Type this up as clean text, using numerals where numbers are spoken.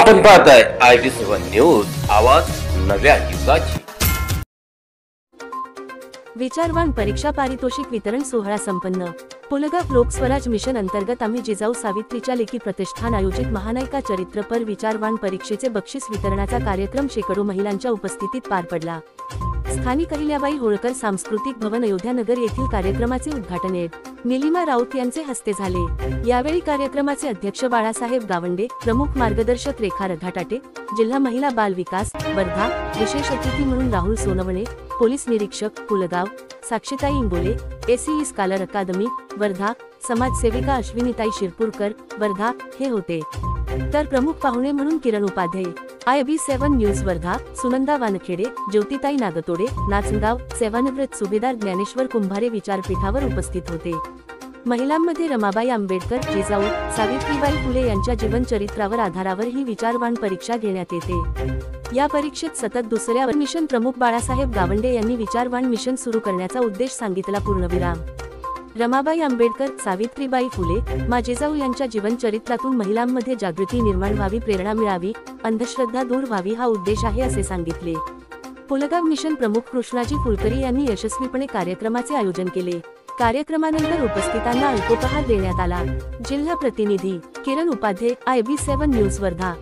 आपण पाहताय IB7 news, आवाज नव्या युगाची। विचारवान परीक्षा पारितोषिक वितरण सोहळा संपन्न। पुलगाव लोकस्वराज मिशन अंतर्गत आम्ही जिजाऊ सावित्रीच्या लेखी प्रतिष्ठान आयोजित महानायका चरित्रपर विचारवान परीक्षेचे बक्षीस वितरणाचा कार्यक्रम शेकडो महिलांच्या उपस्थितीत पार पडला। स्थानिक अहिल्याबाई होळकर सांस्कृतिक भवन अयोध्यानगर येथील कार्यक्रमाचे उद्घाटन नीलिमा राऊत यांचे हस्ते झाले। यावेळी कार्यक्रमाचे अध्यक्ष बाळासाहेब गावंडे, प्रमुख मार्गदर्शक रेखा रघाटाटे, जिल्हा महिला बाल विकास वर्धा, विशेष अतिथी म्हणून राहुल सोनवणे, पोलीस निरीक्षक पुलगाव, साक्षीताई इंगोले, ACE स्कॉलर अकादमी वर्धा, समाजसेविका अश्विनीताई शिरपूरकर वर्धा हे होते। तर प्रमुख पाहुणे म्हणून किरण उपाध्याय, IB7 न्यूज वर्धा, सुनंदा वानखेडे, ज्योतिताई नागतोडे, नाचगाव, सेवानिवृत्त सुभेदार ज्ञानेश्वर कुंभारे विचारपीठावर उपस्थित होते। महिलांमध्ये रमाबाई आंबेडकर, जिजाऊ सावित्रीबाई फुले यांच्या जीवनचरित्रावर आधारावर ही विचारवान परीक्षा घेण्यात येते। या परीक्षेत सतत दुसऱ्या मिशन प्रमुख बाळासाहेब गावंडे यांनी विचारवान मिशन सुरू करण्याचा उद्देश सांगितला। पूर्णविराम रमाबाई आंबेडकर, सावित्रीबाई फुले, मा जिजाऊ यांच्या जीवनचरित्रातून महिलांमध्ये जागृती निर्माण व्हावी, प्रेरणा मिळावी, अंधश्रद्धा दूर व्हावी हा उद्देश आहे असे सांगितले। पुलगाव मिशन प्रमुख कृष्णाजी फुलकरी यांनी यशस्वीपणे कार्यक्रमाचे आयोजन केले। कार्यक्रमानंतर उपस्थितांना अल्पोपहार देण्यात आला। जिल्हा प्रतिनिधी किरण उपाध्याय, IB7 न्यूज वर्धा।